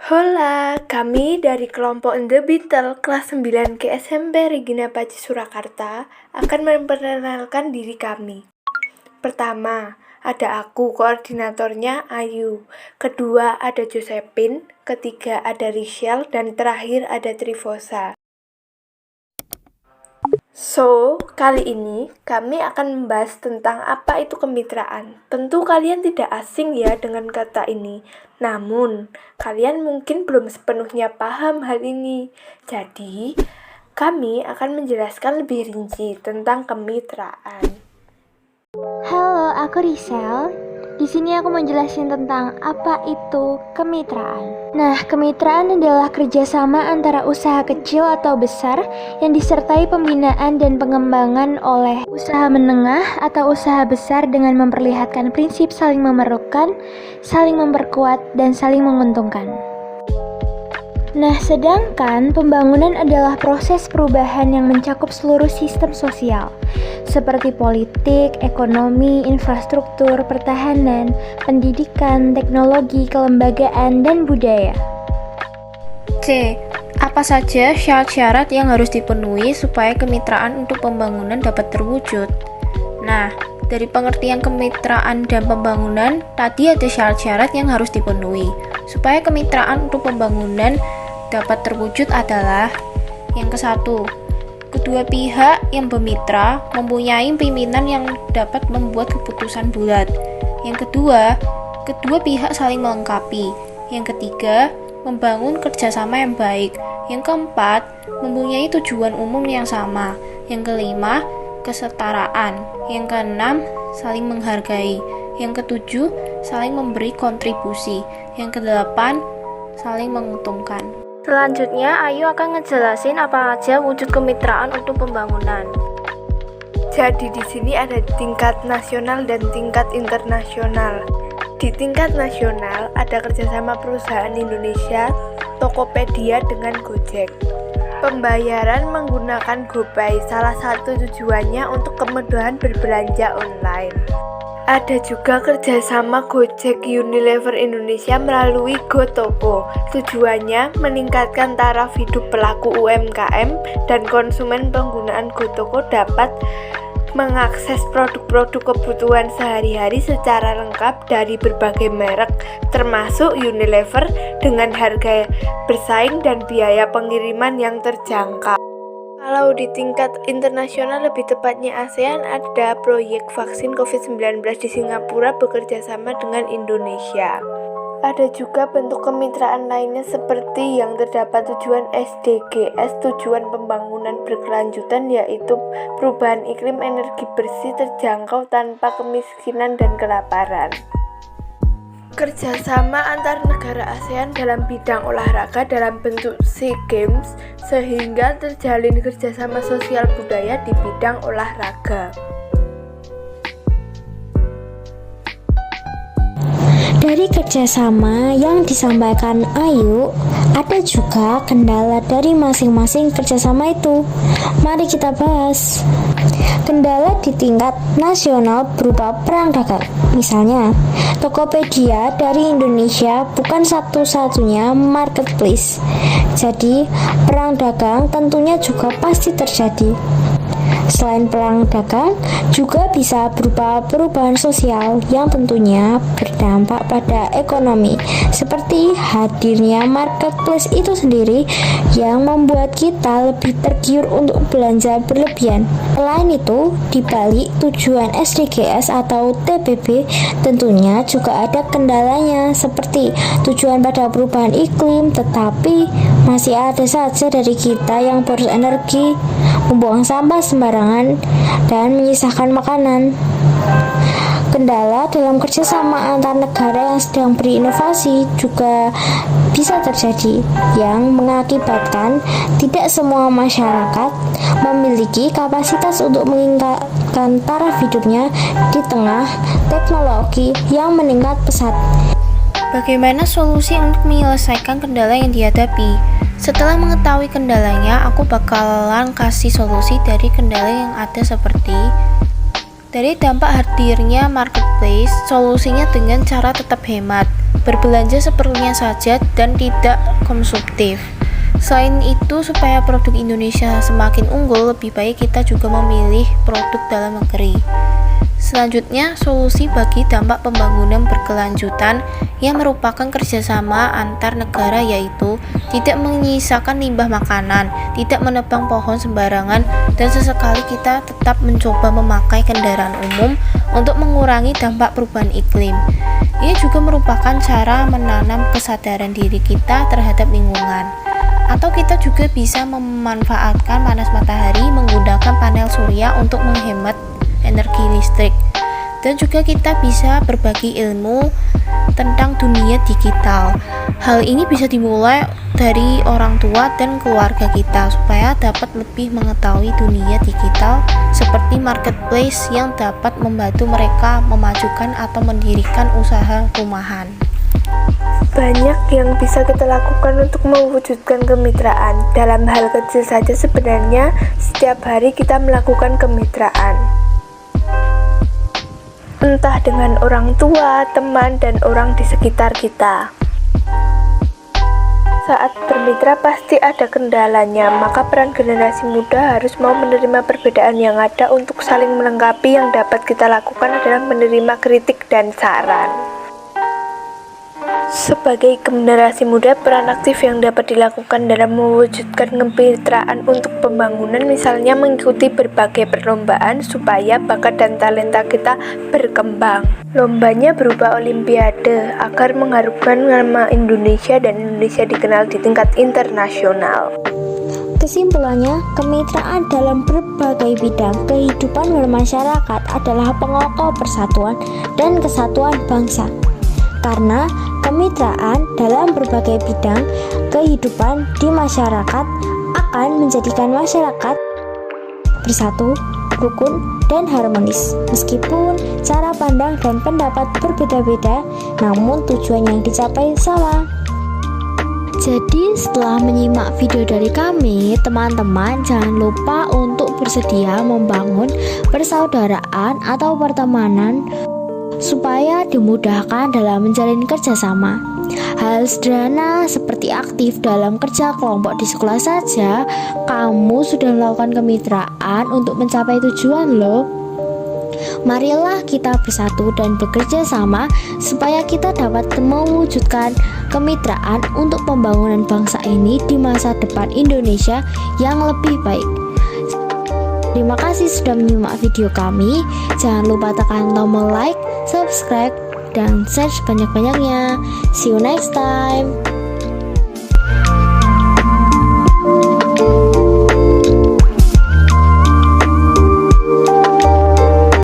Hola, kami dari kelompok The Beetle kelas 9 ke SMP Regina Paci Surakarta akan memperkenalkan diri kami. Pertama, ada aku, koordinatornya Ayu. Kedua, ada Josephine. Ketiga, ada Rachel. Dan terakhir, ada Trifosa. Kali ini kami akan membahas tentang apa itu kemitraan. Tentu kalian tidak asing ya dengan kata ini. Namun, kalian mungkin belum sepenuhnya paham hal ini. Jadi, kami akan menjelaskan lebih rinci tentang kemitraan. Halo, aku Risel. Di sini aku mau jelasin tentang apa itu kemitraan. Nah, kemitraan adalah kerjasama antara usaha kecil atau besar yang disertai pembinaan dan pengembangan oleh usaha menengah atau usaha besar dengan memperlihatkan prinsip saling memerlukan, saling memperkuat, dan saling menguntungkan. Nah, sedangkan pembangunan adalah proses perubahan yang mencakup seluruh sistem sosial, seperti politik, ekonomi, infrastruktur, pertahanan, pendidikan, teknologi, kelembagaan, dan budaya. C. Apa saja syarat-syarat yang harus dipenuhi supaya kemitraan untuk pembangunan dapat terwujud? Nah, dari pengertian kemitraan dan pembangunan, tadi ada syarat-syarat yang harus dipenuhi supaya kemitraan untuk pembangunan dapat terwujud adalah yang ke-1, kedua pihak yang bermitra mempunyai pimpinan yang dapat membuat keputusan bulat. Yang kedua, kedua pihak saling melengkapi. Yang ketiga, membangun kerjasama yang baik. Yang keempat, mempunyai tujuan umum yang sama. Yang kelima, kesetaraan. Yang keenam, saling menghargai. Yang ketujuh, saling memberi kontribusi. Yang kedelapan, saling menguntungkan. Selanjutnya, Ayu akan ngejelasin apa aja wujud kemitraan untuk pembangunan. Jadi di sini ada tingkat nasional dan tingkat internasional. Di tingkat nasional ada kerjasama perusahaan Indonesia, Tokopedia dengan Gojek. Pembayaran menggunakan GoPay, salah satu tujuannya untuk kemudahan berbelanja online. Ada juga kerjasama Gojek Unilever Indonesia melalui GoToko. Tujuannya meningkatkan taraf hidup pelaku UMKM dan konsumen. Penggunaan GoToko dapat mengakses produk-produk kebutuhan sehari-hari secara lengkap dari berbagai merek, termasuk Unilever dengan harga bersaing dan biaya pengiriman yang terjangkau. Kalau di tingkat internasional, lebih tepatnya ASEAN, ada proyek vaksin COVID-19 di Singapura bekerja sama dengan Indonesia. Ada juga bentuk kemitraan lainnya seperti yang terdapat tujuan SDGs, tujuan pembangunan berkelanjutan, yaitu perubahan iklim, energi bersih, terjangkau tanpa kemiskinan dan kelaparan. Kerjasama antar negara ASEAN dalam bidang olahraga dalam bentuk SEA Games, sehingga terjalin kerjasama sosial budaya di bidang olahraga. Dari kerjasama yang disampaikan Ayu, ada juga kendala dari masing-masing kerjasama itu. Mari kita bahas. Kendala di tingkat nasional berupa perang dagang. Misalnya, Tokopedia dari Indonesia bukan satu-satunya marketplace. Jadi, perang dagang tentunya juga pasti terjadi. Selain perang dagang, juga bisa berupa perubahan sosial yang tentunya berdampak pada ekonomi, seperti hadirnya marketplace itu sendiri yang membuat kita lebih tergiur untuk belanja berlebihan. Selain itu, di balik tujuan SDGs atau TPB, tentunya juga ada kendalanya seperti tujuan pada perubahan iklim, tetapi masih ada saja dari kita yang boros energi, membuang sampah sembarangan, dan menyisakan makanan. Kendala dalam kerjasama antar negara yang sedang berinovasi juga bisa terjadi, yang mengakibatkan tidak semua masyarakat memiliki kapasitas untuk meningkatkan taraf hidupnya di tengah teknologi yang meningkat pesat. Bagaimana solusi untuk menyelesaikan kendala yang dihadapi? Setelah mengetahui kendalanya, aku bakalan kasih solusi dari kendala yang ada seperti Dari dampak hadirnya marketplace, solusinya dengan cara tetap hemat, berbelanja seperlunya saja dan tidak konsumtif. Selain itu, supaya produk Indonesia semakin unggul, lebih baik kita juga memilih produk dalam negeri. Selanjutnya, solusi bagi dampak pembangunan berkelanjutan yang merupakan kerjasama antar negara, yaitu tidak menyisakan limbah makanan, tidak menebang pohon sembarangan, dan sesekali kita tetap mencoba memakai kendaraan umum untuk mengurangi dampak perubahan iklim. Ini juga merupakan cara menanam kesadaran diri kita terhadap lingkungan. Atau kita juga bisa memanfaatkan panas matahari menggunakan panel surya untuk menghemat energi listrik. Dan juga kita bisa berbagi ilmu tentang dunia digital. Hal ini bisa dimulai dari orang tua dan keluarga kita supaya dapat lebih mengetahui dunia digital seperti marketplace yang dapat membantu mereka memajukan atau mendirikan usaha rumahan. Banyak yang bisa kita lakukan untuk mewujudkan kemitraan. Dalam hal kecil saja sebenarnya setiap hari kita melakukan kemitraan. Entah dengan orang tua, teman, dan orang di sekitar kita. Saat bermitra pasti ada kendalanya, maka peran generasi muda harus mau menerima perbedaan yang ada untuk saling melengkapi. Yang dapat kita lakukan adalah menerima kritik dan saran. Sebagai generasi muda, peran aktif yang dapat dilakukan dalam mewujudkan kemitraan untuk pembangunan misalnya mengikuti berbagai perlombaan supaya bakat dan talenta kita berkembang. Lombanya berupa olimpiade agar mengharumkan nama Indonesia dan Indonesia dikenal di tingkat internasional. Kesimpulannya, kemitraan dalam berbagai bidang kehidupan bermasyarakat adalah pengokoh persatuan dan kesatuan bangsa. Karena kemitraan dalam berbagai bidang kehidupan di masyarakat akan menjadikan masyarakat bersatu, rukun, dan harmonis. Meskipun cara pandang dan pendapat berbeda-beda, namun tujuan yang dicapai sama. Jadi setelah menyimak video dari kami, teman-teman jangan lupa untuk bersedia membangun persaudaraan atau pertemanan supaya dimudahkan dalam menjalin kerjasama. Hal sederhana seperti aktif dalam kerja kelompok di sekolah saja, kamu sudah melakukan kemitraan untuk mencapai tujuan loh. Marilah kita bersatu dan bekerja sama supaya kita dapat mewujudkan kemitraan untuk pembangunan bangsa ini di masa depan Indonesia yang lebih baik. Terima kasih sudah menyimak video kami. Jangan lupa tekan tombol like, subscribe, dan share sebanyak-banyaknya. See you next time.